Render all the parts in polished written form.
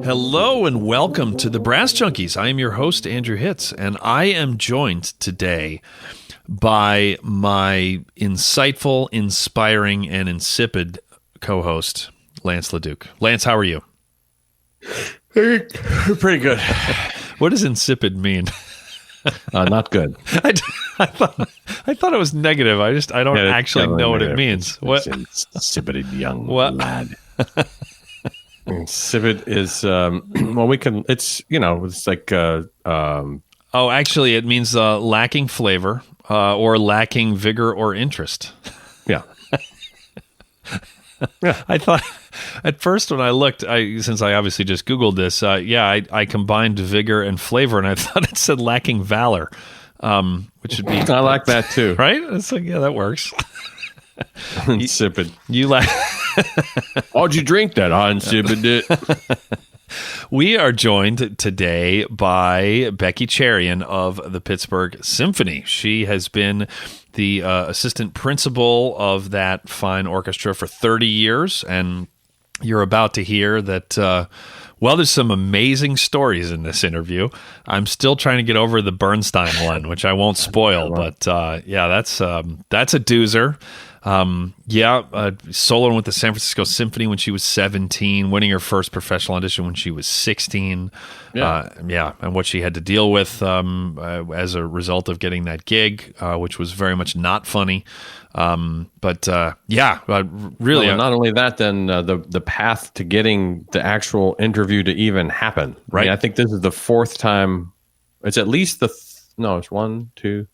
Hello and welcome to the Brass Junkies. I am your host, Andrew Hitz, and I am joined today by my insightful, inspiring, and insipid co-host, Lance LaDuke. Lance, how are you? Pretty good. What does insipid mean? Not good. I thought it was negative. I don't actually know what it means. What? Insipid young lad. Insipid is it's like actually it means lacking flavor or lacking vigor or interest. Yeah. Yeah. I thought at first when I looked, since I obviously just Googled this, I combined vigor and flavor, and I thought it said lacking valor, which would be... I like that too. Right? It's like, yeah, that works. Insipid. You like... Why'd you drink that? I insipid it. We are joined today by Becky Cherian of the Pittsburgh Symphony. She has been the assistant principal of that fine orchestra for 30 years, and you're about to hear that, there's some amazing stories in this interview. I'm still trying to get over the Bernstein one, which I won't spoil, but that's a doozer. Soloing with the San Francisco Symphony when she was 17, winning her first professional audition when she was 16. And what she had to deal with as a result of getting that gig, which was very much not funny. Really. Not only that, then the path to getting the actual interview to even happen. Right. I mean, I think this is the fourth time. It's at least it's 1, 2,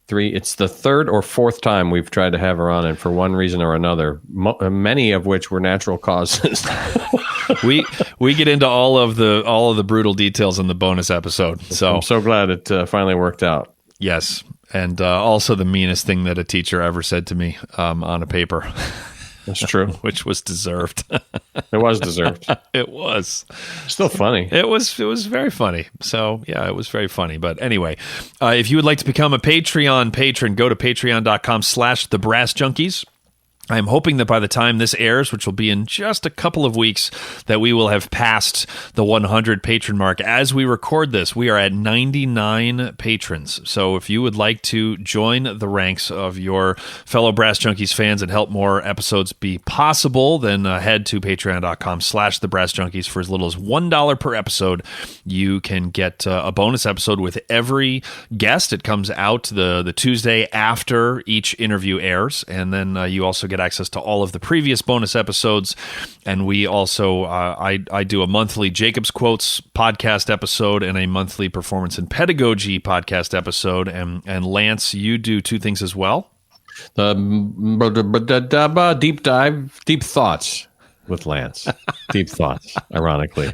3. It's the third or fourth time we've tried to have her on, and for one reason or another, many of which were natural causes. we get into all of the brutal details in the bonus episode. So I'm so glad it finally worked out. Yes, and also the meanest thing that a teacher ever said to me on a paper. That's true. Which was deserved. It was deserved. It was. Still funny. It was very funny. So, yeah, it was very funny. But anyway, if you would like to become a Patreon patron, go to patreon.com/thebrassjunkies. I'm hoping that by the time this airs, which will be in just a couple of weeks, that we will have passed the 100 patron mark. As we record this, we are at 99 patrons. So if you would like to join the ranks of your fellow Brass Junkies fans and help more episodes be possible, then head to patreon.com/thebrassjunkies. For as little as $1 per episode, you can get a bonus episode with every guest. It comes out the Tuesday after each interview airs, and then you also get access to all of the previous bonus episodes. And we also, I do a monthly Jacob's Quotes podcast episode and a monthly Performance and Pedagogy podcast episode. And Lance, you do two things as well. Deep Thoughts with Lance. Deep Thoughts, ironically.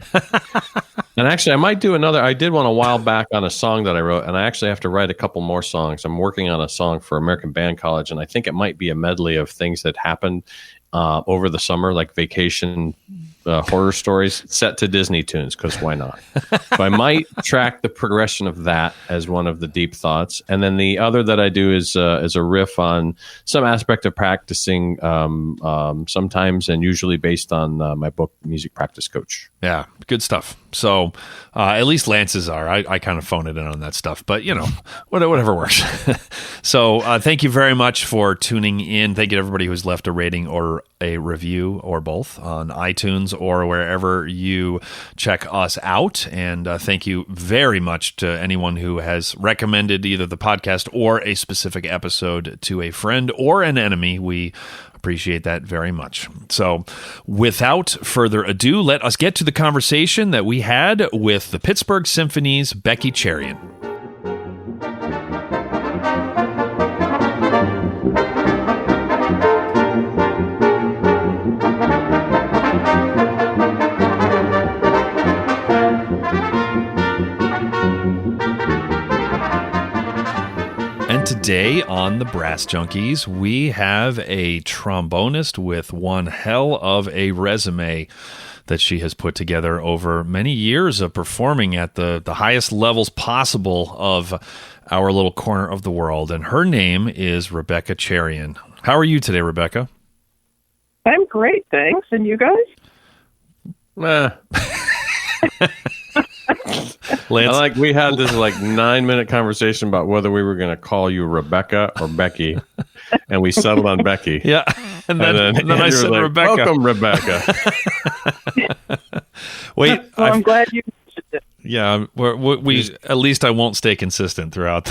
And actually, I might do another. I did one a while back on a song that I wrote, and I actually have to write a couple more songs. I'm working on a song for American Band College, and I think it might be a medley of things that happened over the summer, like vacation horror stories set to Disney tunes, because why not? So I might track the progression of that as one of the deep thoughts. And then the other that I do is a riff on some aspect of practicing, sometimes and usually based on my book, Music Practice Coach. Yeah, good stuff. So at least Lance's are. I kind of phone it in on that stuff, but whatever works. So thank you very much for tuning in. Thank you to everybody who's left a rating or a review or both on iTunes or wherever you check us out. And thank you very much to anyone who has recommended either the podcast or a specific episode to a friend or an enemy. We appreciate that very much. So without further ado, let us get to the conversation that we had with the Pittsburgh Symphony's Becky Cherian. Today on the Brass Junkies, we have a trombonist with one hell of a resume. that she has put together over many years of performing at the highest levels possible of our little corner of the world. And her name is Rebecca Cherian. How are you today, Rebecca? I'm great, thanks. And you guys? Lance? We had this 9-minute conversation about whether we were going to call you Rebecca or Becky, and we settled on Becky. Yeah, and then I said Rebecca. Welcome, Rebecca. Wait, well, I'm glad you. Yeah, we at least I won't stay consistent throughout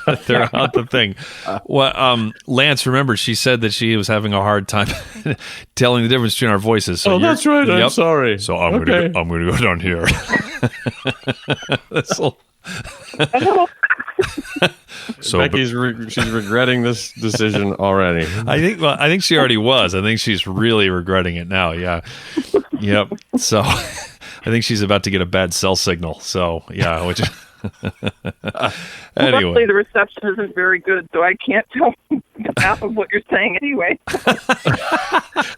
the thing. Well, Lance, remember she said that she was having a hard time telling the difference between our voices. So that's right. I'm sorry. So I'm gonna go down here. So Becky's she's regretting this decision already. I think she already was. I think she's really regretting it now. Yeah. Yep. So I think she's about to get a bad cell signal. So yeah, which anyway. Luckily, the reception isn't very good, so I can't tell half of what you're saying anyway.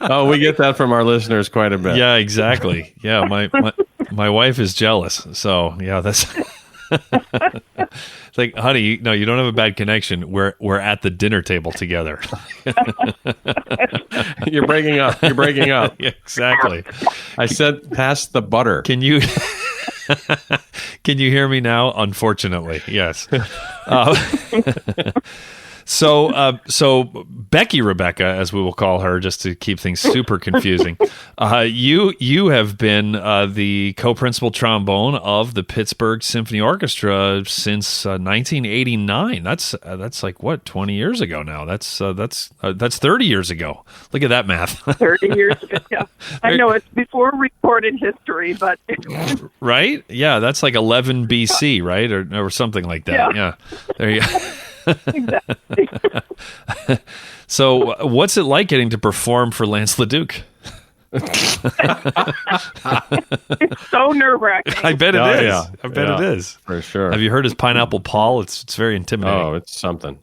Oh, we get that from our listeners quite a bit. Yeah, exactly. Yeah, my wife is jealous. So yeah, that's it's like, honey, no, you don't have a bad connection. We're at the dinner table together. You're breaking up. Yeah, exactly. I said, pass the butter. Can you hear me now? Unfortunately, yes. So Becky Rebecca, as we will call her, just to keep things super confusing, you have been the co-principal trombone of the Pittsburgh Symphony Orchestra since 1989. That's like what, 20 years ago now. That's 30 years ago. Look at that math. 30 years ago. Yeah, I know it's before recorded history, but right? Yeah, that's like 11 BC, right, or something like that. Yeah. There you go. Exactly. So, what's it like getting to perform for Lance LaDuke? It's so nerve-wracking. I bet it is. Yeah. I bet it is. For sure. Have you heard his Pineapple Paul? It's very intimidating. Oh, it's something.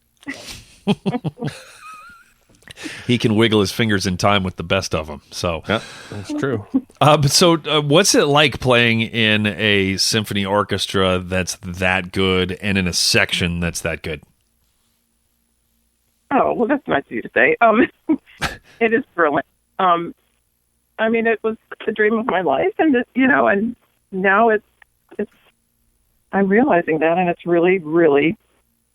He can wiggle his fingers in time with the best of them. So yeah, that's true. What's it like playing in a symphony orchestra that's that good and in a section that's that good? Oh, well, that's nice of you to say. It is brilliant. I mean, it was the dream of my life, and and now it's. I'm realizing that, and it's really, really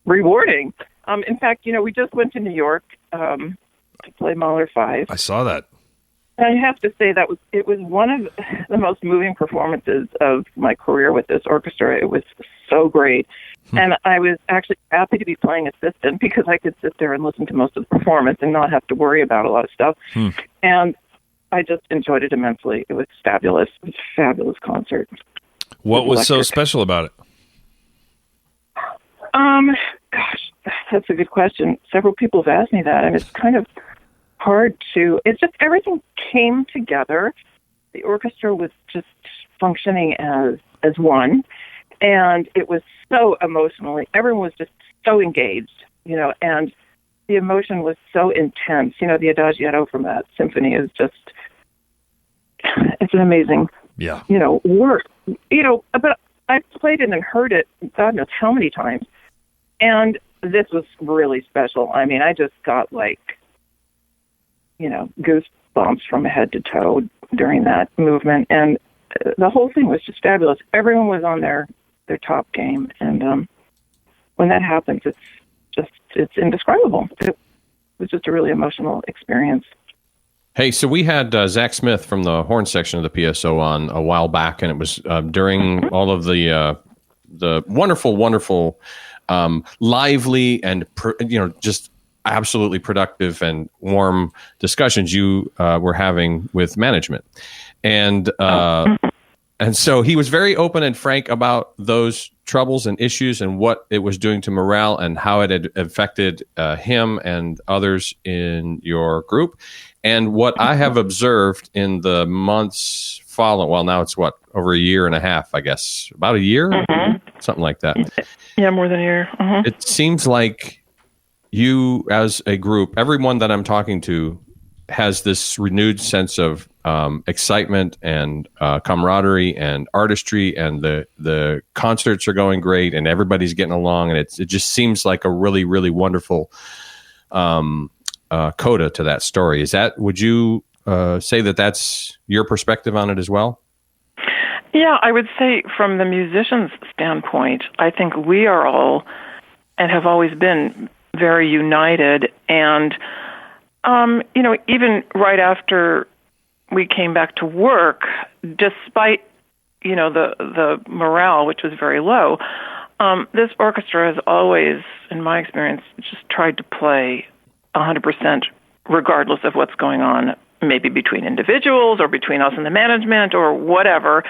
rewarding. In fact, we just went to New York to play Mahler 5. I saw that. I have to say it was one of the most moving performances of my career with this orchestra. It was so great. And I was actually happy to be playing assistant because I could sit there and listen to most of the performance and not have to worry about a lot of stuff. And I just enjoyed it immensely. It was fabulous. It was a fabulous concert. What was so special about it? Gosh, that's a good question. Several people have asked me that, and it's kind of hard to. It's just everything came together. The orchestra was just functioning as one, and it was so emotionally. Everyone was just so engaged, and the emotion was so intense. The Adagietto from that symphony is just. It's an amazing, work. But I've played it and heard it God knows how many times. And this was really special. I mean, I just got goosebumps from head to toe during that movement. And the whole thing was just fabulous. Everyone was on their top game. And when that happens, it's indescribable. It was just a really emotional experience. Hey, so we had Zach Smith from the horn section of the PSO on a while back, and it was during all of the wonderful, lively and just absolutely productive and warm discussions you were having with management, and so he was very open and frank about those troubles and issues and what it was doing to morale and how it had affected him and others in your group. And what I have observed in the months following, well, now it's over a year and a half, I guess, about a year, something like that. Yeah, more than a year. It seems like you, as a group, everyone that I'm talking to, has this renewed sense of excitement and camaraderie and artistry, and the concerts are going great, and everybody's getting along, and it just seems like a really, really wonderful coda to that story. Would you say that that's your perspective on it as well? Yeah, I would say from the musician's standpoint, I think we are all and have always been very united. And, even right after we came back to work, despite, the morale, which was very low, this orchestra has always, in my experience, just tried to play 100% regardless of what's going on, maybe between individuals or between us and the management or whatever.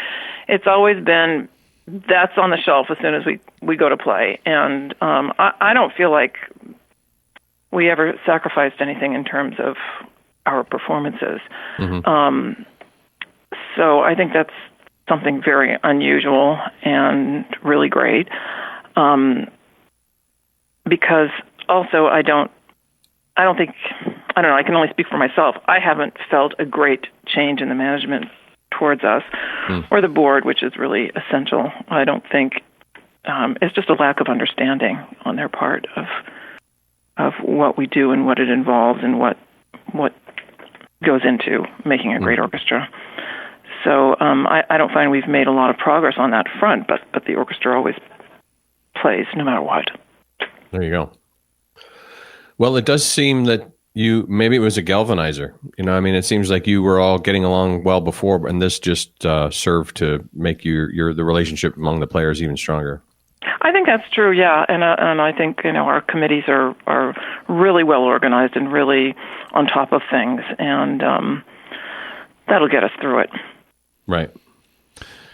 It's always been, that's on the shelf as soon as we go to play. And I don't feel like we ever sacrificed anything in terms of our performances. Mm-hmm. So I think that's something very unusual and really great. Because also I don't know, I can only speak for myself. I haven't felt a great change in the management towards us or the board, which is really essential. I don't think it's just a lack of understanding on their part of what we do and what it involves and what goes into making a great orchestra. So I don't find we've made a lot of progress on that front, but the orchestra always plays no matter what. There you go. Well, it does seem that maybe it was a galvanizer. It seems like you were all getting along well before, and this just served to make the relationship among the players even stronger. I think that's true, yeah, and I think our committees are really well organized and really on top of things, and that'll get us through it. Right.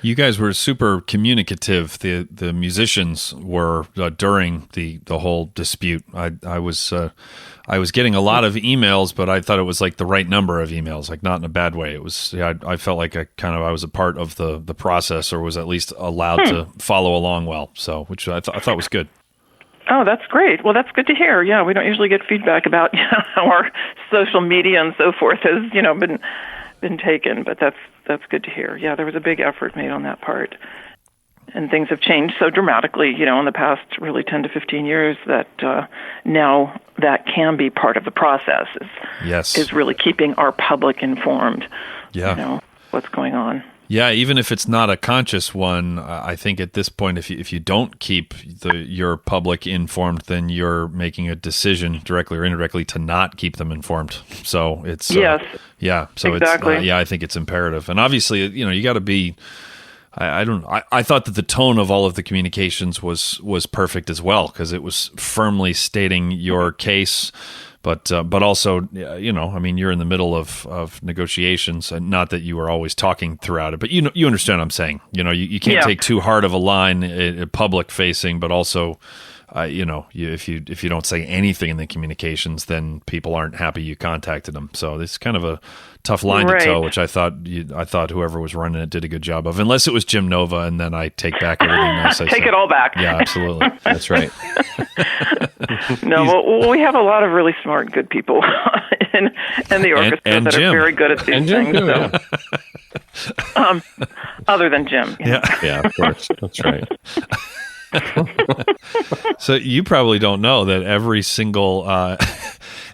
You guys were super communicative. The musicians were during the whole dispute. I was getting a lot of emails, but I thought it was like the right number of emails, like not in a bad way. It was I felt like I was a part of the process, or was at least allowed to follow along well. So, which I thought was good. Oh, that's great. Well, that's good to hear. Yeah, we don't usually get feedback about how our social media and so forth has been taken, but that's good to hear. Yeah, there was a big effort made on that part. And things have changed so dramatically, in the past really 10 to 15 years that now that can be part of the process is really keeping our public informed, what's going on. Yeah, even if it's not a conscious one, I think at this point, if you don't keep your public informed, then you're making a decision directly or indirectly to not keep them informed. So it's yes, So exactly. It's I think it's imperative, and obviously, you got to be. I thought that the tone of all of the communications was perfect as well, because it was firmly stating your case. But also, you're in the middle of negotiations, and not that you were always talking throughout it, but you understand what I'm saying. You can't take too hard of a line public facing, but also, if you don't say anything in the communications, then people aren't happy you contacted them. So it's kind of a tough line to toe, which I thought whoever was running it did a good job of, unless it was Jim Nova, and then I take back everything else I said. Take it all back. Yeah, absolutely. That's right. No, well, we have a lot of really smart, good people in the orchestra and that Jim. are very good at these things. So. Other than Jim. Yeah, of course. That's right. So you probably don't know that every single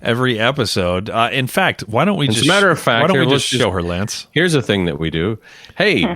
every episode. In fact, why don't we As a matter of fact, why don't here, we let's just show her, Lance? Here's the thing that we do. Hey,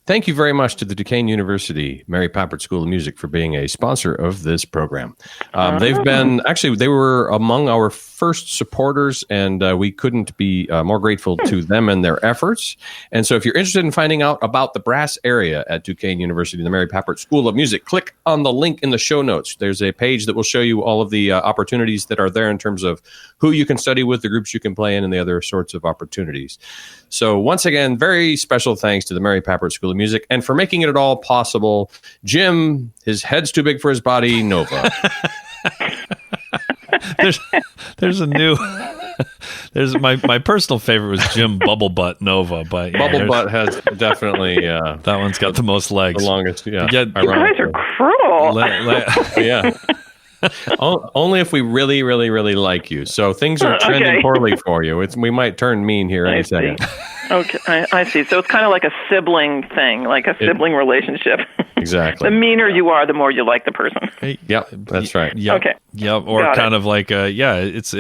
thank you very much to the Duquesne University Mary Pappert School of Music for being a sponsor of this program. They were among our first supporters, and we couldn't be more grateful to them and their efforts. And so if you're interested in finding out about the brass area at Duquesne University, the Mary Pappert School of Music, click on the link in the show notes. There's a page that will show you all of the opportunities that are there in terms of who you can study with, the groups you can play in, and the other sorts of opportunities. So once again, very special thanks to the Mary Pappert School of Music, and for making it all possible, Jim, his head's too big for his body, Nova. There's a new there's my personal favorite was Jim Bubblebutt Nova, but Bubblebutt has definitely that one's got the most legs, the longest. Yeah, you guys are cruel. Yeah. Only if we really, really, really like you. So things are trending poorly for you. We might turn mean here any second. Okay, I see. So it's kind of like a sibling thing, like a sibling relationship. Exactly. The meaner you are, the more you like the person. Yep, that's right. Yep, okay. Yep, or Got kind of like, it's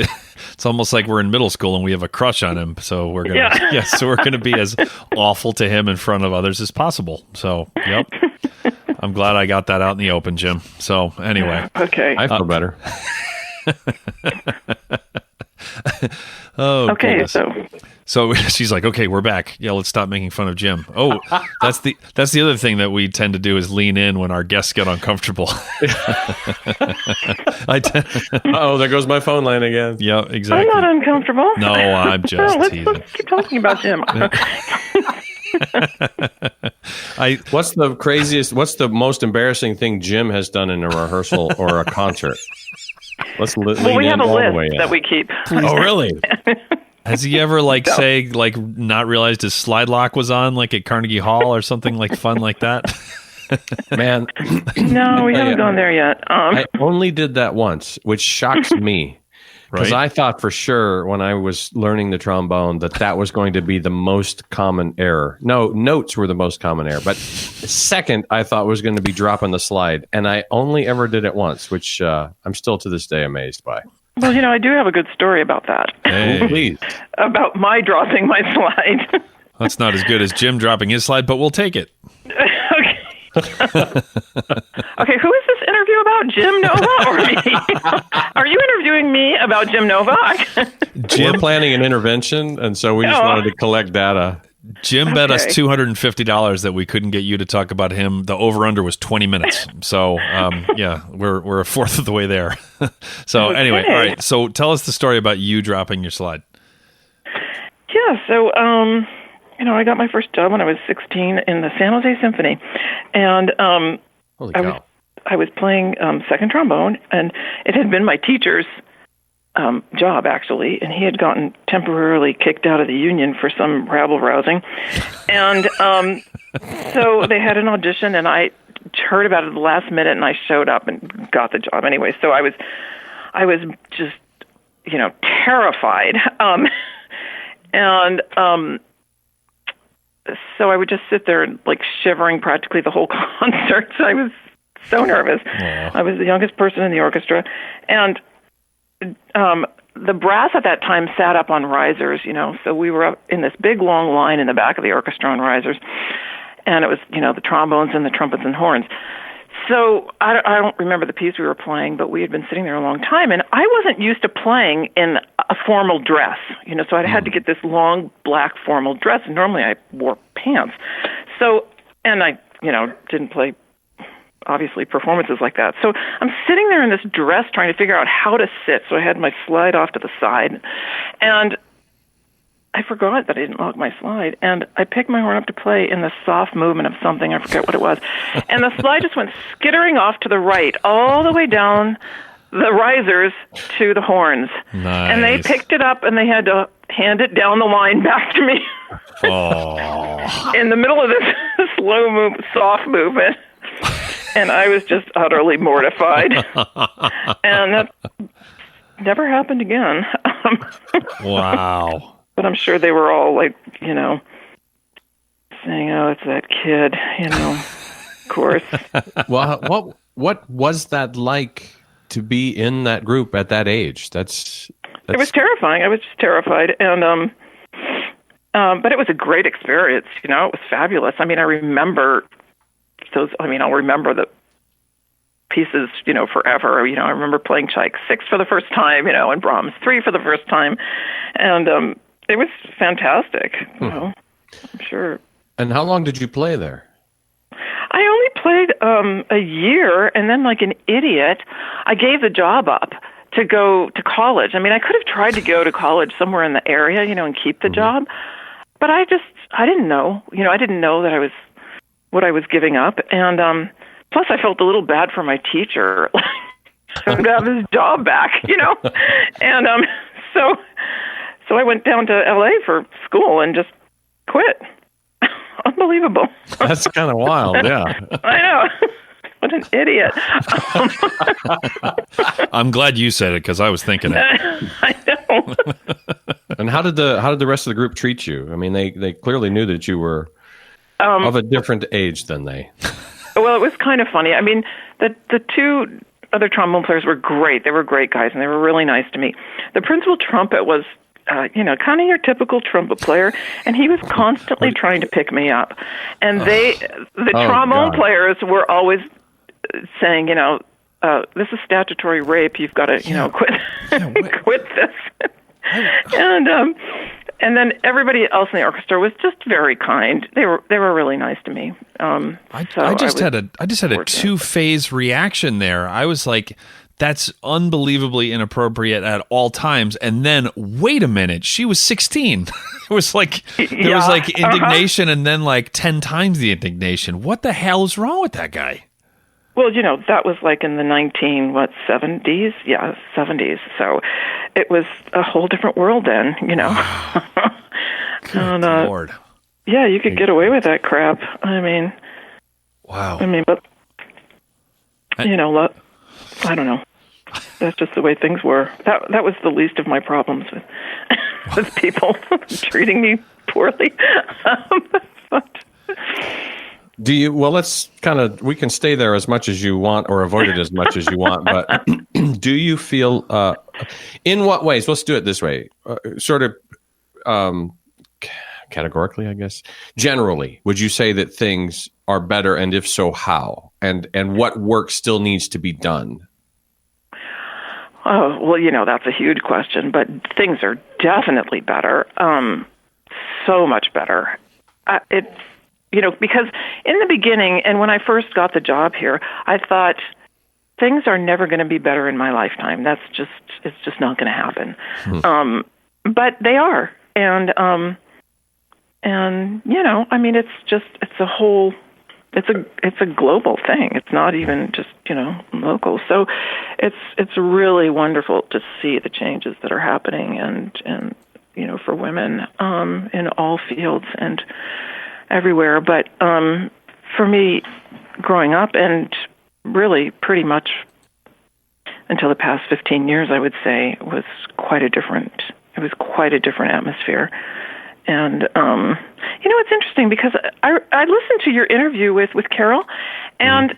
almost like we're in middle school and we have a crush on him. So we're gonna, so we're gonna be as awful to him in front of others as possible. So, yep. I'm glad I got that out in the open, Jim. So anyway, okay, I feel better. Oh, okay. goodness. So she's like, okay, we're back. Yeah, let's stop making fun of Jim. Oh, that's the other thing that we tend to do is lean in when our guests get uncomfortable. Oh, there goes my phone line again. Yeah, exactly. I'm not uncomfortable. No, I'm just teasing. Let's keep talking about Jim. What's the most embarrassing thing Jim has done in a rehearsal or a concert? Let's we have a list that we keep. Oh, really? Has he ever not realized his slide lock was on like at Carnegie Hall or something like fun like that? Man, no, we haven't gone there yet. I only did that once, which shocks me. Because I thought for sure when I was learning the trombone that was going to be the most common error. No, notes were the most common error. But second, I thought was going to be dropping the slide. And I only ever did it once, which I'm still to this day amazed by. Well, I do have a good story about that. Hey. Please. About my dropping my slide. That's not as good as Jim dropping his slide, but we'll take it. Okay. Okay, who is this interview about, Jim Nova or me? Are you interviewing me about Jim Nova? We're planning an intervention, and so we just wanted to collect data. Jim bet us $250 that we couldn't get you to talk about him. The over-under was 20 minutes. So, we're a fourth of the way there. So, anyway, all right. So, tell us the story about you dropping your slide. Yeah, so, I got my first job when I was 16 in the San Jose Symphony. And Holy cow. I was playing second trombone, and it had been my teacher's job, actually, and he had gotten temporarily kicked out of the union for some rabble-rousing. And so they had an audition, and I heard about it at the last minute, and I showed up and got the job anyway. So I was just, terrified. So I would just sit there like shivering practically the whole concert. I was so nervous. Aww. I was the youngest person in the orchestra, and the brass at that time sat up on risers, so we were up in this big long line in the back of the orchestra on risers, and it was, the trombones and the trumpets and horns. So I don't remember the piece we were playing, but we had been sitting there a long time, and I wasn't used to playing in a formal dress, so I had to get this long black formal dress, and normally I wore pants. So, and I, didn't play obviously performances like that. So I'm sitting there in this dress trying to figure out how to sit. So I had my slide off to the side, and I forgot that I didn't lock my slide, and I picked my horn up to play in the soft movement of something. I forget what it was. And the slide just went skittering off to the right, all the way down the risers to the horns. Nice. And they picked it up, and they had to hand it down the line back to me. Oh. In the middle of this soft movement. And I was just utterly mortified. And that never happened again. Wow. But I'm sure they were all like, saying, "Oh, it's that kid," of course. Well, what was that like to be in that group at that age? That's It was terrifying. I was just terrified, and but it was a great experience. It was fabulous. I mean, I remember those. I mean, I'll remember the pieces, forever. I remember playing Tchaikovsky 6 for the first time, and Brahms 3 for the first time, and it was fantastic. I'm sure. And how long did you play there? I only played a year, and then, like an idiot, I gave the job up to go to college. I mean, I could have tried to go to college somewhere in the area, and keep the job, but I didn't know. I didn't know that what I was giving up, and plus I felt a little bad for my teacher to have his job back, and so I went down to LA for school and just quit. Unbelievable. That's kind of wild, yeah. I know. What an idiot. I'm glad you said it because I was thinking it. I know. And how did the rest of the group treat you? I mean, they clearly knew that you were of a different age than they. Well, it was kind of funny. I mean, the two other trombone players were great. They were great guys, and they were really nice to me. The principal trumpet was, kind of your typical trumpet player, and he was constantly trying to pick me up. And the trombone players were always saying, this is statutory rape. You've got to, quit, quit this. And then everybody else in the orchestra was just very kind. They were really nice to me. I just had a two-phase reaction there. I was like, that's unbelievably inappropriate at all times. And then, wait a minute, she was 16. It was like there was like indignation, and then like 10 times the indignation. What the hell is wrong with that guy? Well, that was like in the 70s? Yeah, 70s. So it was a whole different world then, Good Lord. Yeah, you could get away with that crap. I mean, wow. I mean, but, I don't know. That's just the way things were. That was the least of my problems with people treating me poorly. But... let's we can stay there as much as you want or avoid it as much as you want, but do you feel, in what ways, let's do it this way, sort of categorically, I guess, generally, would you say that things are better, and if so, how? And what work still needs to be done? Oh, well, that's a huge question, but things are definitely better, so much better. It's, because in the beginning, and when I first got the job here, I thought things are never going to be better in my lifetime. It's just not going to happen. But they are. And I mean, it's a global thing. It's not even just, local. So it's really wonderful to see the changes that are happening and for women, in all fields and everywhere. But for me, growing up, and really pretty much until the past 15 years, I would say, was quite a different atmosphere. And it's interesting because I listened to your interview with Carol, and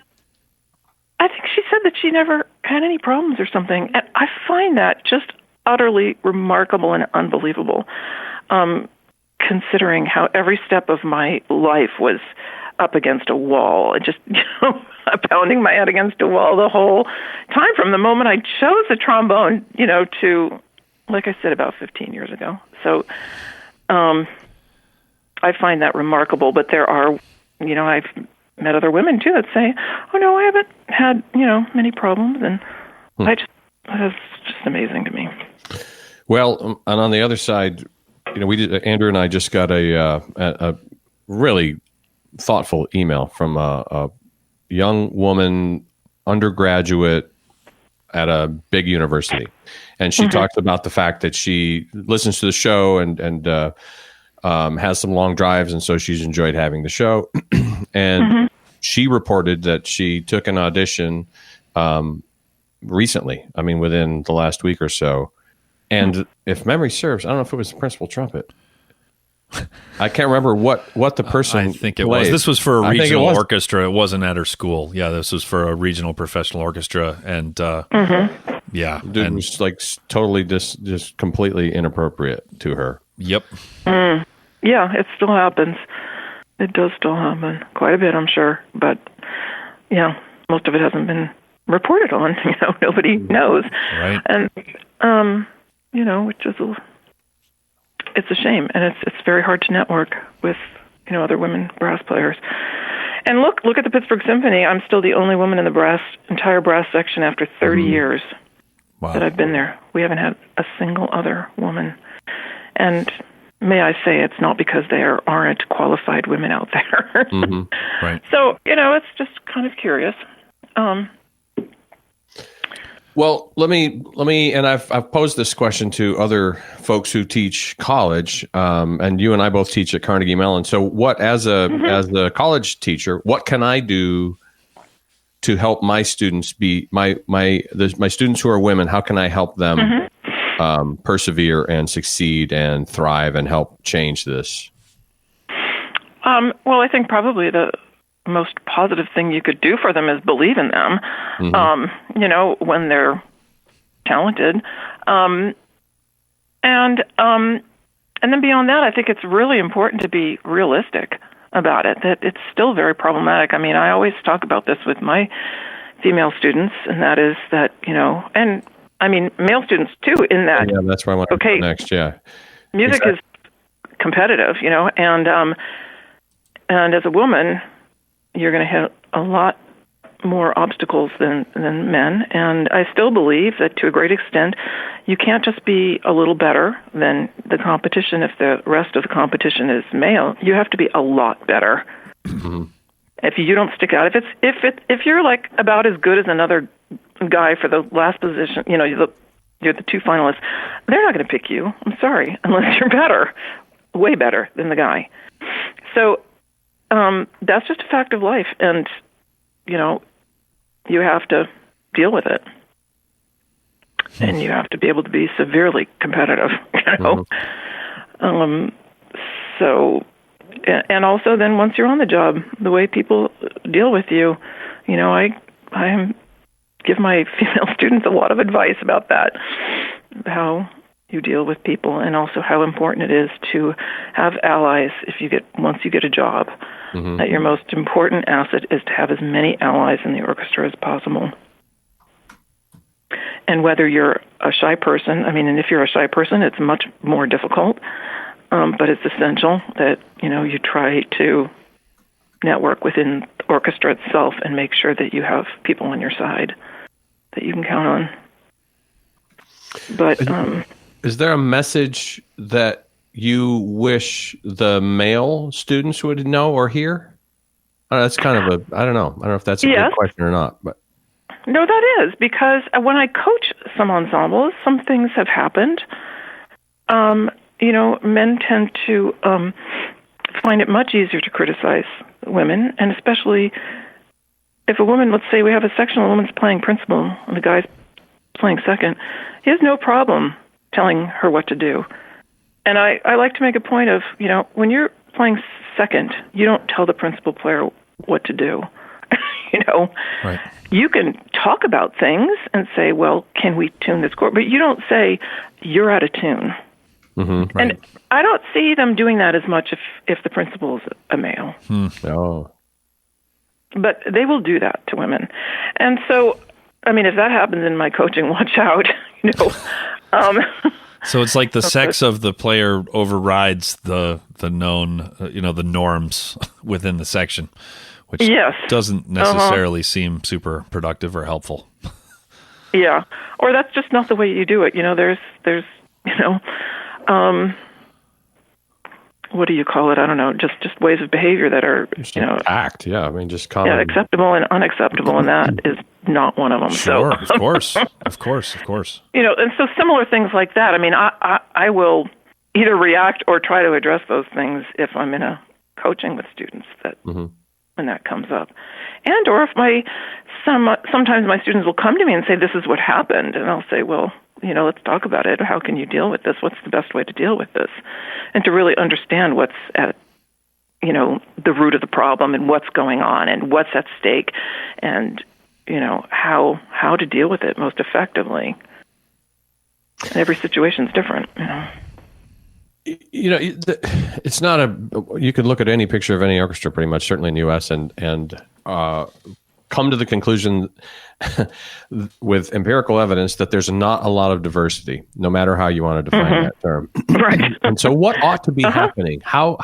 I think she said that she never had any problems or something. And I find that just utterly remarkable and unbelievable. Considering how every step of my life was up against a wall, and just pounding my head against a wall the whole time from the moment I chose the trombone, to, like I said, about 15 years ago. So I find that remarkable. But there are, I've met other women too that say, "Oh no, I haven't had many problems," and that's just amazing to me. Well, and on the other side, Andrew and I just got a really thoughtful email from a young woman, undergraduate at a big university, and she talks about the fact that she listens to the show and has some long drives, and so she's enjoyed having the show. And she reported that she took an audition recently. I mean, within the last week or so. And if memory serves, I don't know if it was the principal trumpet. I can't remember what the person I think it played. was. This was for a regional orchestra. It wasn't at her school. Yeah, this was for a regional professional orchestra. And yeah. Dude, it was like totally just completely inappropriate to her. Yep. Yeah, it still happens. It does still happen. Quite a bit, I'm sure. But yeah, most of it hasn't been reported on. Nobody knows. Right. And which is it's a shame, and it's very hard to network with other women brass players. And look at the Pittsburgh Symphony. I'm still the only woman in the entire brass section after 30 years that I've been there. We haven't had a single other woman. And may I say, it's not because there aren't qualified women out there. Right. So it's just kind of curious. Well, let me, and I've posed this question to other folks who teach college, and you and I both teach at Carnegie Mellon. So, what as a college teacher, what can I do to help my students be my students who are women? How can I help them persevere and succeed and thrive and help change this? Well, I think probably the most positive thing you could do for them is believe in them. When they're talented, and then beyond that, I think it's really important to be realistic about it, that it's still very problematic. I mean, I always talk about this with my female students, and that is that, and I mean, male students too, in that. Yeah, that's where I want to go next, yeah. Music is competitive, and as a woman, you're going to hit a lot more obstacles than men, and I still believe that to a great extent, you can't just be a little better than the competition if the rest of the competition is male. You have to be a lot better. Mm-hmm. If you don't stick out, if you're like about as good as another guy for the last position, you're the two finalists, they're not going to pick you. I'm sorry, unless you're better, way better than the guy. So that's just a fact of life, and you have to deal with it, and you have to be able to be severely competitive. So, and also then once you're on the job, the way people deal with you, I give my female students a lot of advice about that, how you deal with people, and also how important it is to have allies once you get a job. Mm-hmm. That your most important asset is to have as many allies in the orchestra as possible. And whether you're a shy person, and if you're a shy person, it's much more difficult, but it's essential that, you try to network within the orchestra itself and make sure that you have people on your side that you can count on. But is there a message that you wish the male students would know or hear? That's kind of I don't know if that's a good question or not, but. No, that is, because when I coach some ensembles, some things have happened. Men tend to find it much easier to criticize women, and especially if a woman, let's say we have a section, a woman's playing principal and the guy's playing second, he has no problem telling her what to do. And I like to make a point of, when you're playing second, you don't tell the principal player what to do. Right. You can talk about things and say, well, can we tune this chord? But you don't say, you're out of tune. Mm-hmm, right. And I don't see them doing that as much if the principal is a male. Oh. But they will do that to women. And so, if that happens in my coaching, watch out, So it's like the sex of the player overrides the known, the norms within the section, which doesn't necessarily seem super productive or helpful. Yeah, or that's just not the way you do it. There's what do you call it? I don't know. Just ways of behavior that are act. Yeah, just common. Yeah, acceptable and unacceptable, and that is not one of them. Sure, so, of course. And so similar things like that. I will either react or try to address those things if I'm in a coaching with students that when that comes up, and or if sometimes my students will come to me and say, "This is what happened," and I'll say, "Well, let's talk about it. How can you deal with this? What's the best way to deal with this?" And to really understand what's at, the root of the problem and what's going on and what's at stake, and how to deal with it most effectively. And every situation's different. It's not you could look at any picture of any orchestra pretty much, certainly in the U.S., and come to the conclusion with empirical evidence that there's not a lot of diversity, no matter how you want to define that term. Right. And so what ought to be happening? How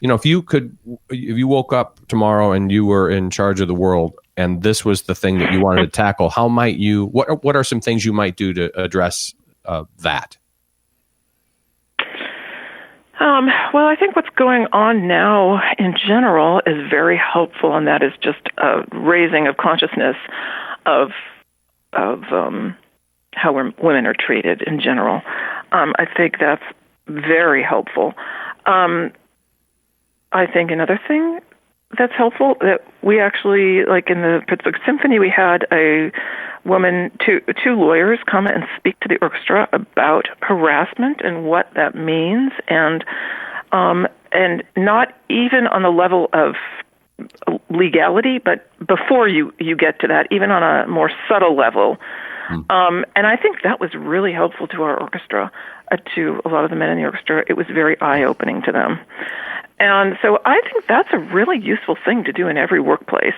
if you woke up tomorrow and you were in charge of the world and this was the thing that you wanted to tackle, how might you, what are some things you might do to address that? Well, I think what's going on now in general is very helpful, and that is just a raising of consciousness of how women are treated in general. I think that's very helpful. I think another thing that's helpful. That we actually, like in the Pittsburgh Symphony, we had a woman, two lawyers come and speak to the orchestra about harassment and what that means, and not even on the level of legality, but before you get to that, even on a more subtle level. And I think that was really helpful to our orchestra, to a lot of the men in the orchestra. It was very eye-opening to them. And so I think that's a really useful thing to do in every workplace,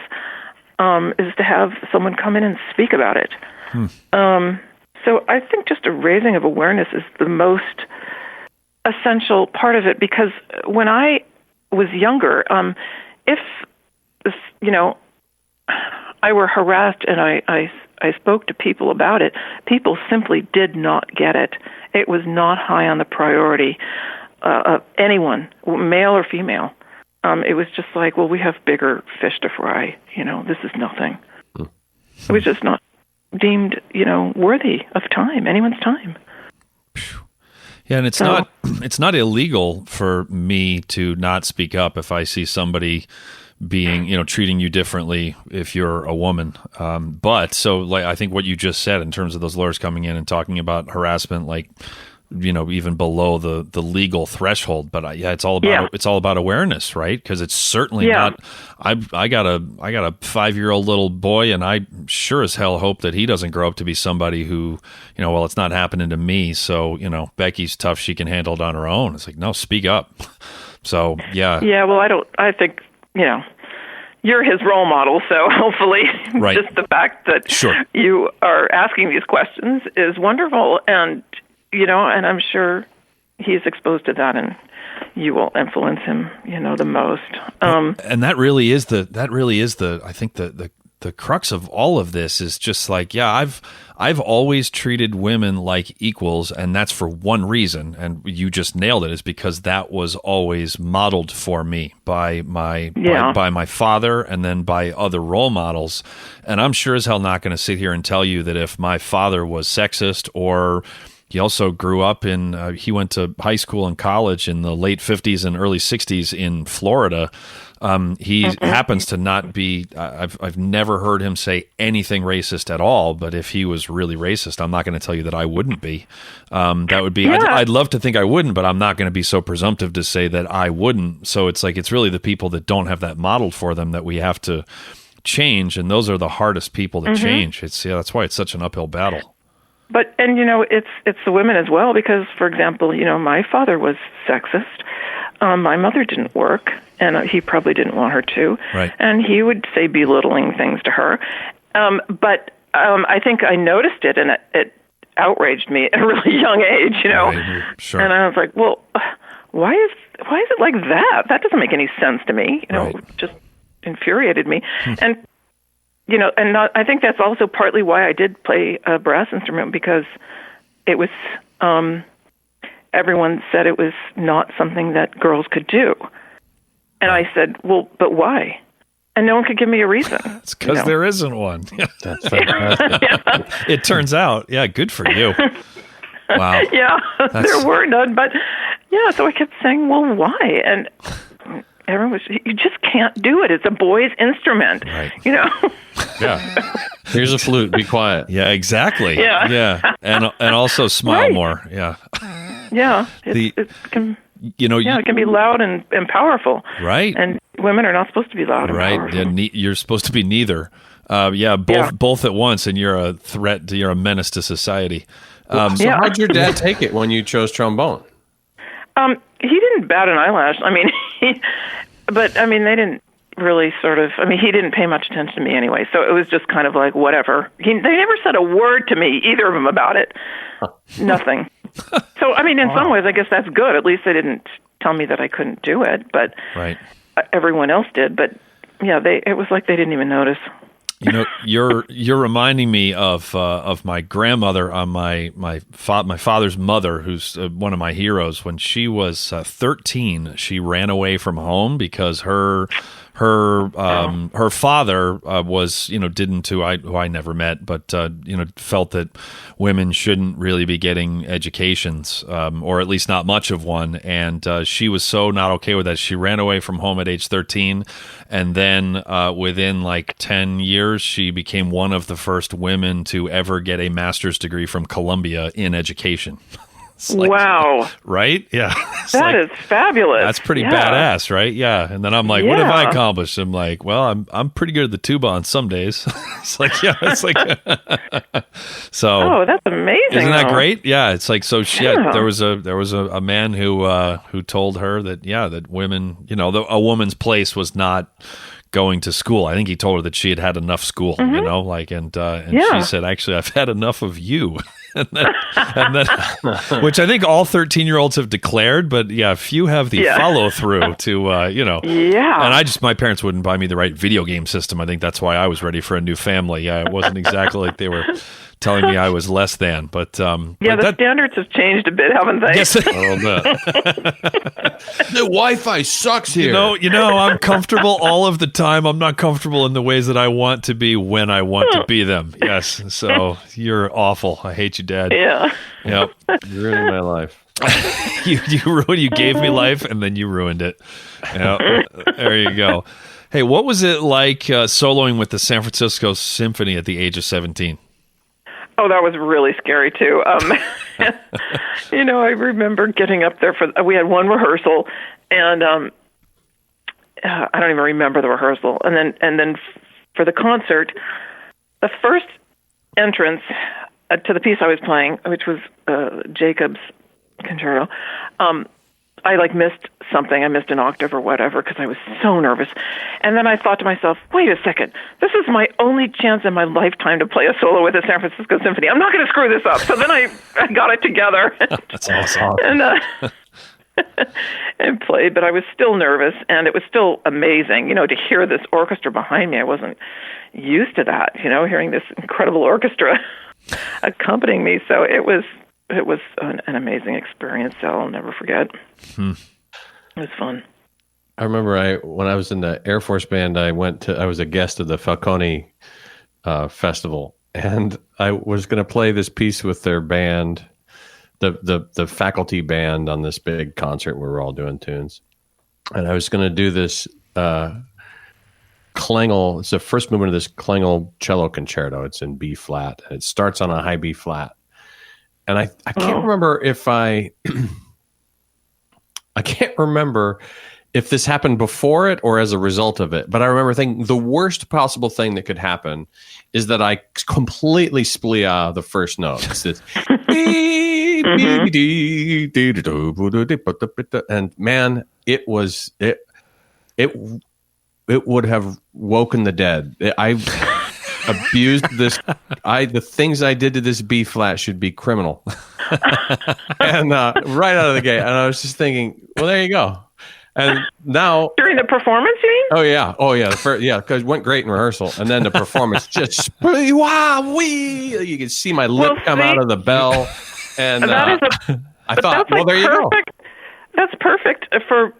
is to have someone come in and speak about it. So I think just a raising of awareness is the most essential part of it, because when I was younger, if I were harassed and I spoke to people about it, people simply did not get it. It was not high on the priority of anyone, male or female. It was just like, well, we have bigger fish to fry. This is nothing. It was just not deemed, worthy of time, anyone's time. Yeah, and it's not illegal for me to not speak up if I see somebody being, treating you differently if you're a woman. But I think what you just said in terms of those lawyers coming in and talking about harassment, even below the legal threshold. But it's all about awareness, right? Because it's certainly not. I got a 5-year-old little boy, and I sure as hell hope that he doesn't grow up to be somebody who, it's not happening to me. So Becky's tough; she can handle it on her own. It's like, no, speak up. So yeah. Yeah. Well, I think you're his role model, so hopefully just the fact that you are asking these questions is wonderful, and and I'm sure he's exposed to that, and you will influence him, the most. And that really is the I think the crux of all of this is just like, I've always treated women like equals, and that's for one reason, and you just nailed it, is because that was always modeled for me by my father and then by other role models. And I'm sure as hell not going to sit here and tell you that if my father was sexist, or he also grew up he went to high school and college in the late 50s and early 60s in Florida. He happens to not be, I've never heard him say anything racist at all, but if he was really racist, I'm not going to tell you that I wouldn't be. That would be, I'd love to think I wouldn't, but I'm not going to be so presumptive to say that I wouldn't. So it's like, it's really the people that don't have that modeled for them that we have to change. And those are the hardest people to change. That's why it's such an uphill battle. But, and it's the women as well, because, for example, my father was sexist. My mother didn't work, and he probably didn't want her to. Right. And he would say belittling things to her. But I think I noticed it, and it outraged me at a really young age, Right. Sure. And I was like, well, why is it like that? That doesn't make any sense to me. It just infuriated me. And I think that's also partly why I did play a brass instrument, because it was, everyone said it was not something that girls could do. And I said, well, but why? And no one could give me a reason. It's because there isn't one. That's fantastic. It turns out. Yeah, good for you. Wow. Yeah, there were none. But, so I kept saying, well, why? And everyone was, you just can't do it. It's a boy's instrument, right. Yeah. Here's a flute. Be quiet. Yeah, exactly. Yeah. Yeah. And also smile more. Yeah. Yeah. It can be loud and powerful. Right. And women are not supposed to be loud and powerful. Right. Yeah, you're supposed to be neither. Both at once, and you're a threat you're a menace to society. How'd your dad take it when you chose trombone? He didn't bat an eyelash. I mean, they didn't really he didn't pay much attention to me anyway, so it was just kind of like, whatever. They never said a word to me, either of them, about it. Nothing. So, in some ways, I guess that's good. At least they didn't tell me that I couldn't do it, but everyone else did. But, it was like they didn't even notice. You're reminding me of my grandmother, my father's mother, who's one of my heroes. When she was 13, she ran away from home because her her father was, didn't, who I never met, but felt that women shouldn't really be getting educations, or at least not much of one. And she was so not okay with that. She ran away from home at age 13. And then within like 10 years, she became one of the first women to ever get a master's degree from Columbia in education. Wow. Right? Yeah. That is fabulous. That's pretty badass, right? Yeah. And then I'm like, what have I accomplished? I'm like, well, I'm pretty good at the tuba on some days. It's like, so. Oh, that's amazing. Isn't that great? Yeah. It's like, so there was a man who told her that women, a woman's place was not going to school. I think he told her that she had enough school, and she said, actually, I've had enough of you. and then, which I think all 13-year-olds have declared, but few have the follow through to, Yeah. And my parents wouldn't buy me the right video game system. I think that's why I was ready for a new family. Yeah, it wasn't exactly like they were telling me I was less than, but the standards have changed a bit, haven't they? Yes, a little bit. The Wi-Fi sucks here. I'm comfortable all of the time. I'm not comfortable in the ways that I want to be when I want to be them. Yes, so you're awful. I hate you, Dad. Yeah. Yep. You ruined my life. You gave me life, and then you ruined it. Yep. There you go. Hey, what was it like soloing with the San Francisco Symphony at the age of 17? Oh, that was really scary too. I remember getting up there we had one rehearsal, and I don't even remember the rehearsal. And then for the concert, the first entrance to the piece I was playing, which was Jacob's concerto, I missed something. I missed an octave or whatever because I was so nervous. And then I thought to myself, wait a second, this is my only chance in my lifetime to play a solo with the San Francisco Symphony. I'm not going to screw this up. So then I got it together. That's awesome. And played, but I was still nervous, and it was still amazing, to hear this orchestra behind me. I wasn't used to that, hearing this incredible orchestra accompanying me. So it was an amazing experience that I'll never forget. It was fun. I remember when I was in the Air Force Band, I was a guest of the Falcone Festival, and I was going to play this piece with their band, the faculty band on this big concert where we're all doing tunes. And I was going to do this Klengel. It's the first movement of this Klengel cello concerto. It's in B flat. It starts on a high B flat. And I can't remember if I can't remember if this happened before it or as a result of it. But I remember thinking the worst possible thing that could happen is that I completely splia the first note. It's this, and man, it would have woken the dead. I abused this. The things I did to this B flat should be criminal. And right out of the gate, and I was just thinking, well, there you go. And now during the performance, you mean? Oh yeah, because it went great in rehearsal, and then the performance just you can see my lip come out of the bell, and I thought, well, there you go. That's perfect for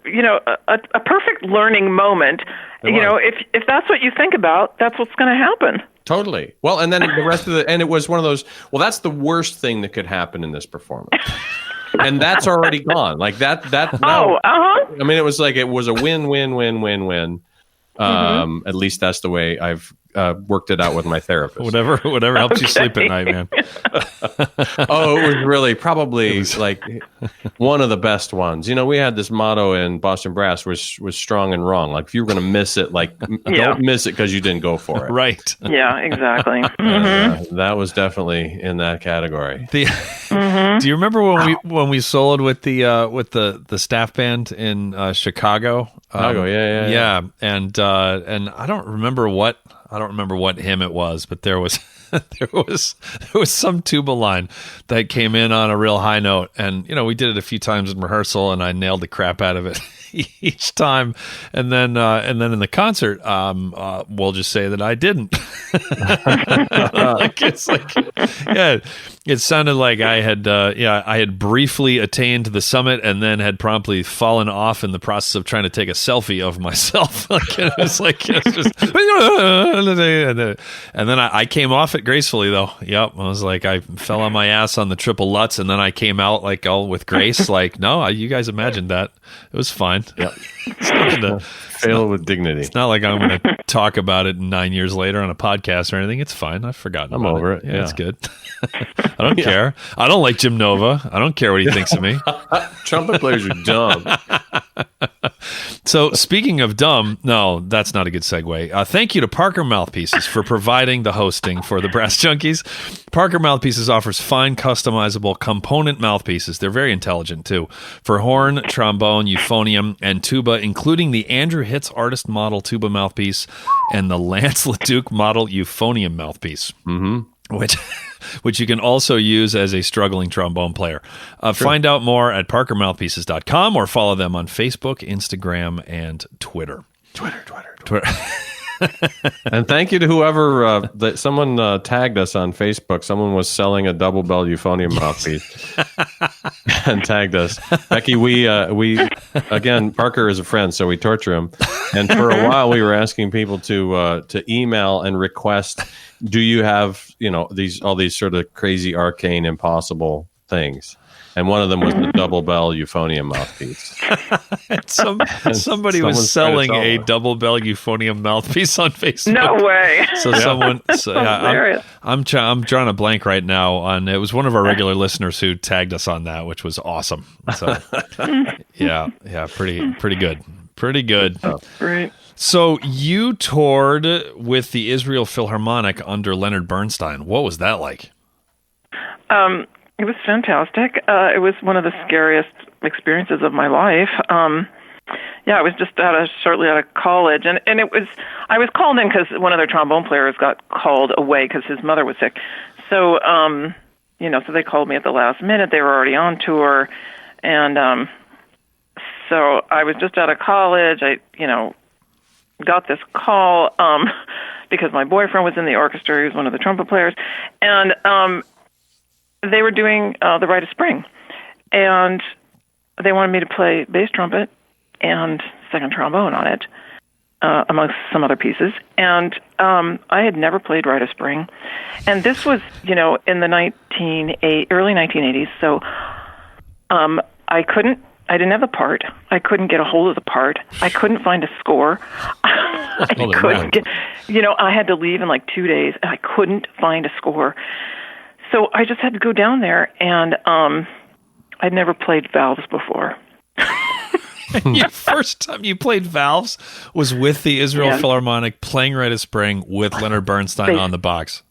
a perfect learning moment. If that's what you think about, that's what's going to happen. Totally. Well, and then the rest of and it was one of those. Well, that's the worst thing that could happen in this performance, and that's already gone. Like that. Now, I mean, it was a win. At least that's the way I've worked it out with my therapist. Whatever helps you sleep at night, man. It was really probably like one of the best ones. We had this motto in Boston Brass was strong and wrong. Like if you were going to miss it, don't miss it because you didn't go for it. Right. Yeah, exactly. That was definitely in that category. Do you remember when we soloed with the staff band in Chicago? Yeah. And I don't remember what hymn it was, but there was there was some tuba line that came in on a real high note, and we did it a few times in rehearsal, and I nailed the crap out of it each time, and then in the concert, we'll just say that I didn't. It sounded like I had briefly attained the summit and then had promptly fallen off in the process of trying to take a selfie of myself. And then I came off it gracefully, though. Yep, I was like, I fell on my ass on the triple Lutz, and then I came out like all with grace. Like, no, you guys imagined that. It was fine. Yep. Fail with dignity. It's not like I'm going to talk about it 9 years later on a podcast or anything. It's fine. I've forgotten. I'm over it. Yeah, it's good. I don't care. I don't like Jim Nova. I don't care what he thinks of me. Trumpet players are dumb. So speaking of dumb, no, that's not a good segue. Thank you to Parker Mouthpieces for providing the hosting for the Brass Junkies. Parker Mouthpieces offers fine, customizable component mouthpieces. They're very intelligent, too, for horn, trombone, euphonium, and tuba, including the Andrew Hitz Artist Model tuba mouthpiece and the Lance LaDuke Model euphonium mouthpiece. Mm-hmm. Which you can also use as a struggling trombone player. Find out more at parkermouthpieces.com or follow them on Facebook, Instagram, and Twitter. Twitter. And thank you to whoever someone tagged us on Facebook. Someone was selling a double bell euphonium mouthpiece and tagged us. Becky, we again, Parker is a friend, so we torture him. And for a while, we were asking people to email and request, do you have all these sort of crazy, arcane, impossible things? And one of them was the double bell euphonium mouthpiece. Somebody was selling a double bell euphonium mouthpiece on Facebook. No way. So someone, I'm drawing a blank right now on. It was one of our regular listeners who tagged us on that, which was awesome. So yeah, pretty good. Right. So you toured with the Israel Philharmonic under Leonard Bernstein. What was that like? It was fantastic. It was one of the scariest experiences of my life. I was just shortly out of college, and I was called in because one of their trombone players got called away because his mother was sick. So, so they called me at the last minute. They were already on tour, and so I was just out of college. I, got this call because my boyfriend was in the orchestra. He was one of the trumpet players, and they were doing the Rite of Spring, and they wanted me to play bass trumpet and second trombone on it, amongst some other pieces. And I had never played Rite of Spring, and this was, in the early 1980s. So I didn't have the part. I couldn't get a hold of the part. I couldn't find a score. I had to leave in like 2 days, and I couldn't find a score. So I just had to go down there, and I'd never played valves before. Your first time you played valves was with the Israel Philharmonic playing Rite of Spring with Leonard Bernstein on the box.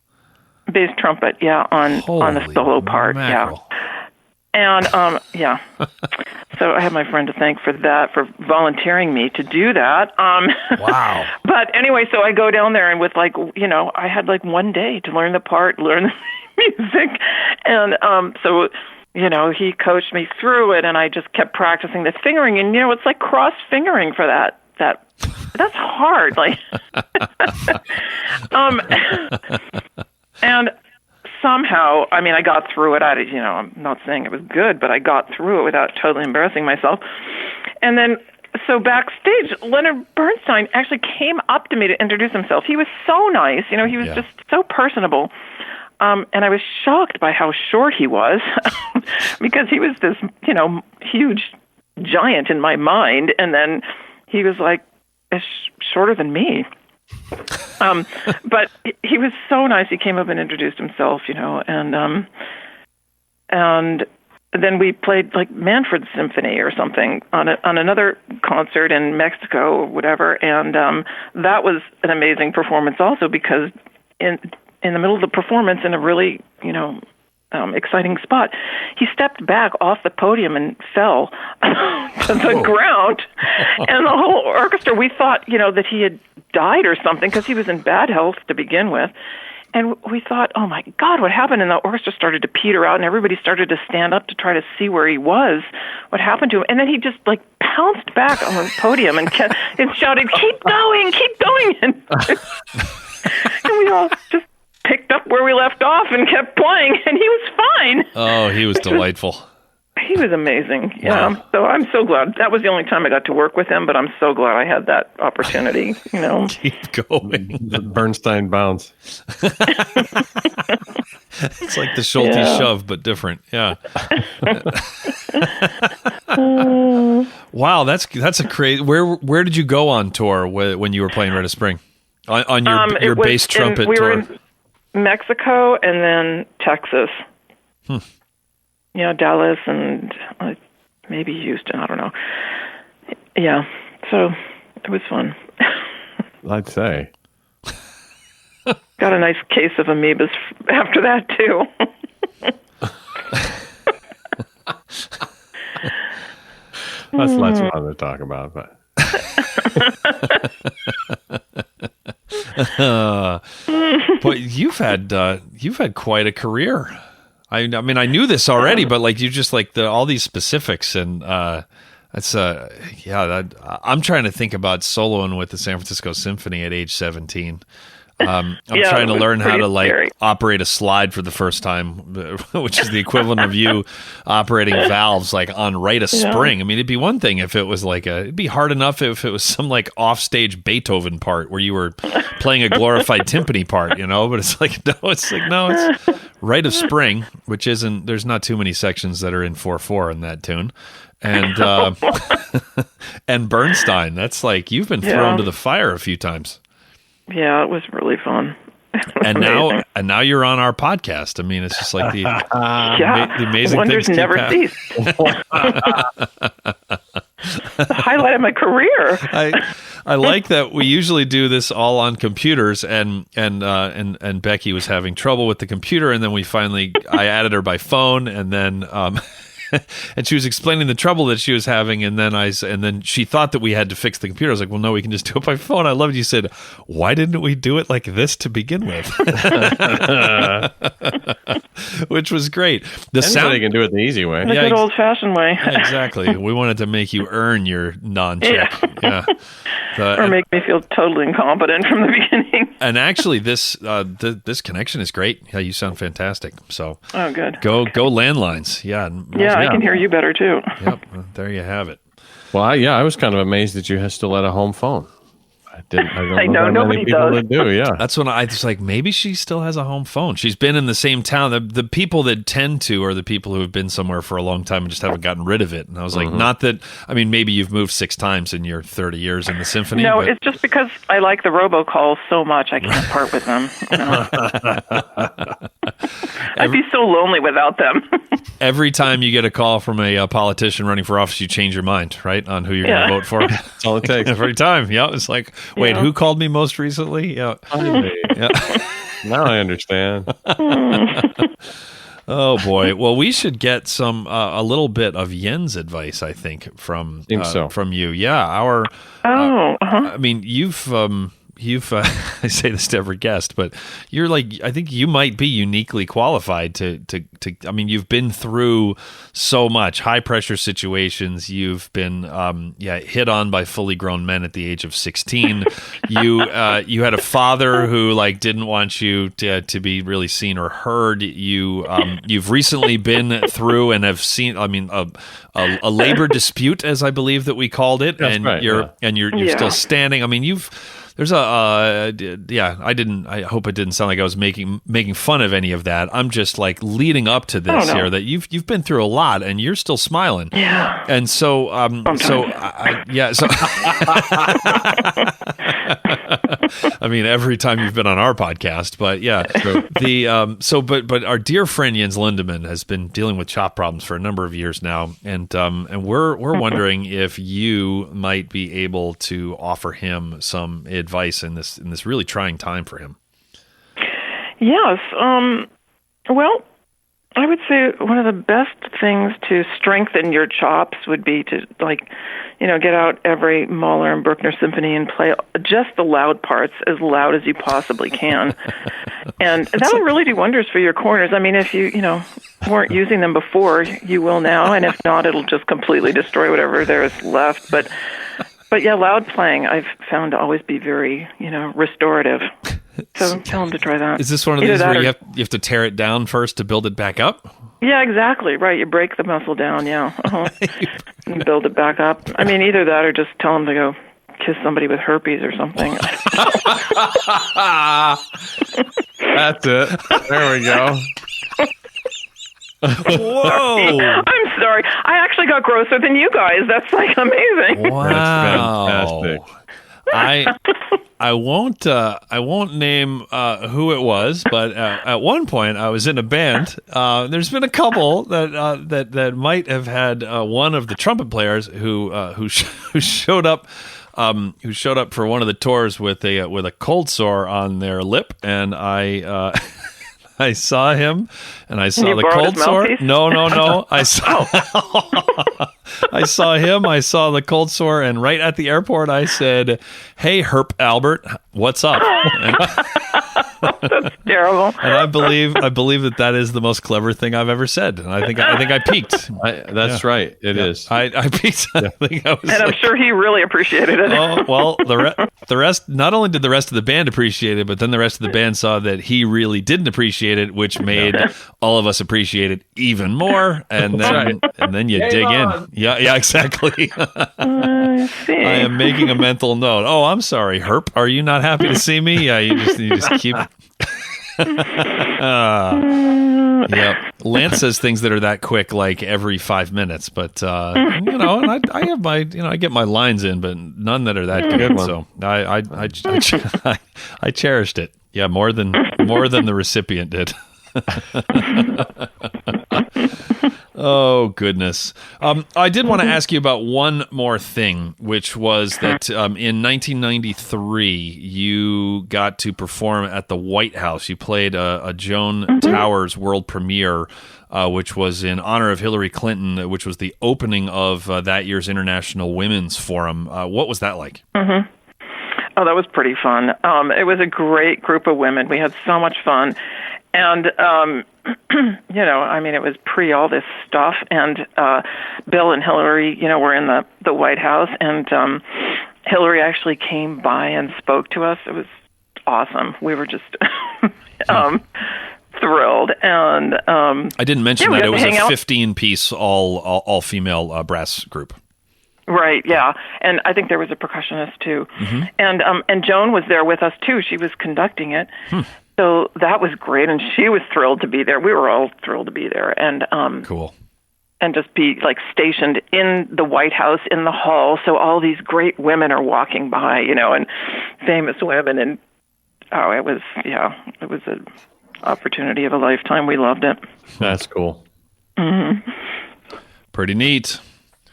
Bass trumpet, on the solo part, mackerel. And, so I have my friend to thank for that, for volunteering me to do that. Wow. But anyway, so I go down there, and with I had 1 day to learn the part, learn the music. And so, he coached me through it, and I just kept practicing the fingering. And, it's like cross-fingering for that. That's hard. And somehow, I got through it. I'm not saying it was good, but I got through it without totally embarrassing myself. And then, so backstage, Leonard Bernstein actually came up to me to introduce himself. He was so nice. He was just so personable. And I was shocked by how short he was because he was this, huge giant in my mind. And then he was shorter than me. But he was so nice. He came up and introduced himself, and then we played Manfred's Symphony or something on another concert in Mexico or whatever. And that was an amazing performance also, because in the middle of the performance, in a really, exciting spot, he stepped back off the podium and fell to the ground. And the whole orchestra, we thought, that he had died or something, because he was in bad health to begin with. And we thought, oh my God, what happened? And the orchestra started to peter out, and everybody started to stand up to try to see where he was, what happened to him. And then he just like pounced back on the podium and shouted, keep going. And we all just picked up where we left off and kept playing, and he was fine. Oh, he was delightful. He was amazing. Yeah. Wow. So I'm so glad. That was the only time I got to work with him, but I'm so glad I had that opportunity, you know. Keep going. The Bernstein bounce. It's like the Schulte shove, but different. Yeah. Wow, that's a crazy. Where did you go on tour when you were playing Red of Spring? On your bass trumpet we tour? were in Mexico and then Texas. Dallas and maybe Houston. I don't know. Yeah, so it was fun. I'd say. Got a nice case of amoebas after that too. That's less fun to talk about, but. But you've had quite a career. I mean, I knew this already, but like you just like all these specifics, and that's I'm trying to think about soloing with the San Francisco Symphony at age 17. I'm trying to learn how to scary. operate a slide for the first time, which is the equivalent of you operating valves like on Rite of Spring. I mean, it'd be one thing if it was like it'd be hard enough if it was some like offstage Beethoven part where you were playing a glorified timpani part, but it's Rite of Spring, which isn't. There's not too many sections that are in 4/4 in that tune. And and Bernstein, that's like you've been thrown to the fire a few times. Yeah, it was really fun. And now you're on our podcast. I mean, it's just like the amazing wonders things never cease. The highlight of my career. I like that we usually do this all on computers, and Becky was having trouble with the computer, and then I added her by phone, and then and she was explaining the trouble that she was having, and then she thought that we had to fix the computer. I was like, well, no, we can just do it by phone. I loved you said, why didn't we do it like this to begin with? Which was great. The sound can do it the easy way. The good old-fashioned way. Exactly. We wanted to make you earn your non-check. Yeah. Or make me feel totally incompetent from the beginning. And actually, this connection is great. Yeah, you sound fantastic. So, good. Go landlines. Yeah. I can hear you better too. Yep. There you have it. Well, I was kind of amazed that you still had a home phone. I know nobody does. That's when I was like, maybe she still has a home phone. She's been in the same town. The people that tend to are the people who have been somewhere for a long time and just haven't gotten rid of it. And I was like, not that. I mean, maybe you've moved 6 times in your 30 years in the symphony. No, it's just because I like the robocalls so much, I can't part with them. I'd be so lonely without them. Every time you get a call from a politician running for office, you change your mind, right, on who you're going to vote for. That's all it takes. Every time. Yeah, it's like, wait, who called me most recently? Yeah. Now I understand. Oh boy. Well, we should get a little bit of Yen's advice, I think, from you. Yeah. I mean, you've I say this to every guest, but you're like, I think you might be uniquely qualified to I mean, you've been through so much high pressure situations. You've been hit on by fully grown men at the age of 16. You had a father who like didn't want you to be really seen or heard. You've recently been through and have seen, I mean, a labor dispute, as I believe that we called it. That's and right, you're still standing. I mean, there's I hope it didn't sound like I was making fun of any of that. I'm just like leading up to this here that you've been through a lot and you're still smiling. Yeah. And so, I mean, every time you've been on our podcast, but yeah, but our dear friend Jens Lindemann has been dealing with chop problems for a number of years now. And we're wondering if you might be able to offer him some advice in this really trying time for him. Yes. Well, I would say one of the best things to strengthen your chops would be to, get out every Mahler and Bruckner symphony and play just the loud parts as loud as you possibly can. And that'll really do wonders for your corners. I mean, if you weren't using them before, you will now. And if not, it'll just completely destroy whatever there is left. But yeah, loud playing I've found to always be very, restorative. So tell them to try that. Is this one of these where you have to tear it down first to build it back up? Yeah, exactly. Right. You break the muscle down, yeah. And build it back up. I mean, either that or just tell them to go kiss somebody with herpes or something. That's it. There we go. Whoa! I'm sorry. I actually got grosser than you guys. That's amazing. Wow. That's fantastic. I won't name who it was, but at one point I was in a band. There's been a couple that might have had one of the trumpet players who showed up. Who showed up for one of the tours with a cold sore on their lip, and I saw him, and I saw the cold sore. No. I saw him. I saw the cold sore, and right at the airport, I said, "Hey, Herp Albert, what's up?" That's terrible. And I believe that is the most clever thing I've ever said, and I think I peaked. That's right. It is. I peaked. I think I was, and I'm sure he really appreciated it. Oh well, the rest. Not only did the rest of the band appreciate it, but then the rest of the band saw that he really didn't appreciate it, which made all of us appreciate it even more. And then you dig in. Yeah, exactly. I see. I am making a mental note. Oh, I'm sorry, Herp. Are you not happy to see me? Yeah, you just keep. Yeah, Lance says things that are that quick, like every 5 minutes. But and I have my, I get my lines in, but none that are that good. So I cherished it. Yeah, more than the recipient did. Oh, goodness. I did want to ask you about one more thing, which was that in 1993, you got to perform at the White House. You played a Joan Towers world premiere, which was in honor of Hillary Clinton, which was the opening of that year's International Women's Forum. What was that like? Mm-hmm. Oh, that was pretty fun. It was a great group of women. We had so much fun. And, it was pre all this stuff. And Bill and Hillary, were in the White House. And Hillary actually came by and spoke to us. It was awesome. We were just thrilled. And I didn't mention that it was a 15-piece all-female brass group. Right, yeah. And I think there was a percussionist, too. Mm-hmm. And Joan was there with us, too. She was conducting it. So that was great, and she was thrilled to be there. We were all thrilled to be there. And cool. And just be, stationed in the White House, in the hall, so all these great women are walking by, and famous women. And, it was an opportunity of a lifetime. We loved it. That's cool. Mm-hmm. Pretty neat.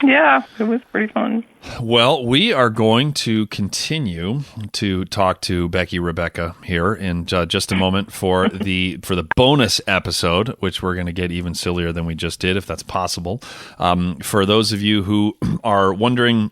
Yeah, it was pretty fun. Well, we are going to continue to talk to Becky Rebecca here in just a moment for the bonus episode, which we're going to get even sillier than we just did, if that's possible. For those of you who are wondering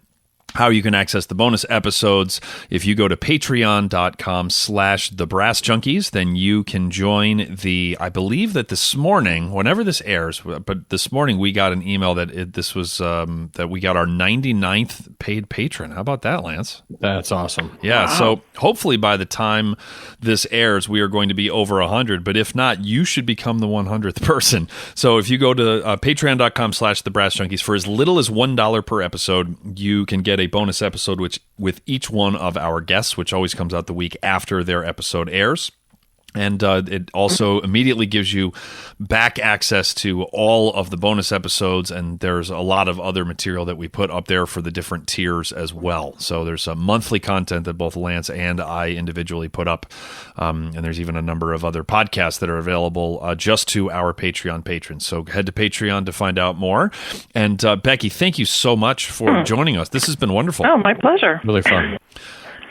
how you can access the bonus episodes, if you go to patreon.com/thebrassjunkies, then you can join I believe that this morning, whenever this airs, but this morning we got an email that that we got our 99th paid patron. How about that, Lance? That's awesome. Yeah. Wow. So hopefully by the time this airs, we are going to be over 100, but if not, you should become the 100th person. So if you go to patreon.com/thebrassjunkies, for as little as $1 per episode, you can get a bonus episode with each one of our guests, which always comes out the week after their episode airs. And it also immediately gives you back access to all of the bonus episodes, and there's a lot of other material that we put up there for the different tiers as well. So there's some monthly content that both Lance and I individually put up, and there's even a number of other podcasts that are available just to our Patreon patrons. So head to Patreon to find out more. And Becky, thank you so much for joining us. This has been wonderful. Oh, my pleasure. Really fun.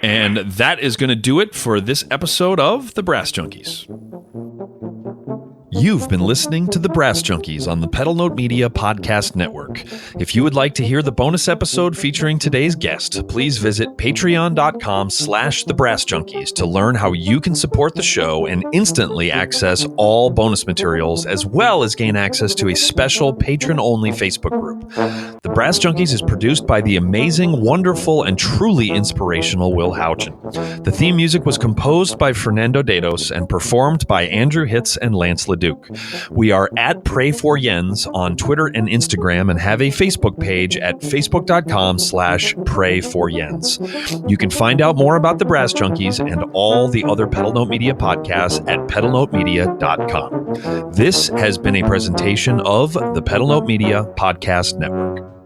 And that is going to do it for this episode of The Brass Junkies. You've been listening to The Brass Junkies on the Pedal Note Media Podcast Network. If you would like to hear the bonus episode featuring today's guest, please visit patreon.com/thebrassjunkies to learn how you can support the show and instantly access all bonus materials, as well as gain access to a special patron-only Facebook group. The Brass Junkies is produced by the amazing, wonderful, and truly inspirational Will Houchin. The theme music was composed by Fernando Dedos and performed by Andrew Hitz and Lance LaDuke. We are at Pray for Jens on Twitter and Instagram and have a Facebook page at facebook.com/prayforjens. You can find out more about the Brass Junkies and all the other Pedal Note Media podcasts at pedalnotemedia.com. This has been a presentation of the Pedal Note Media Podcast Network.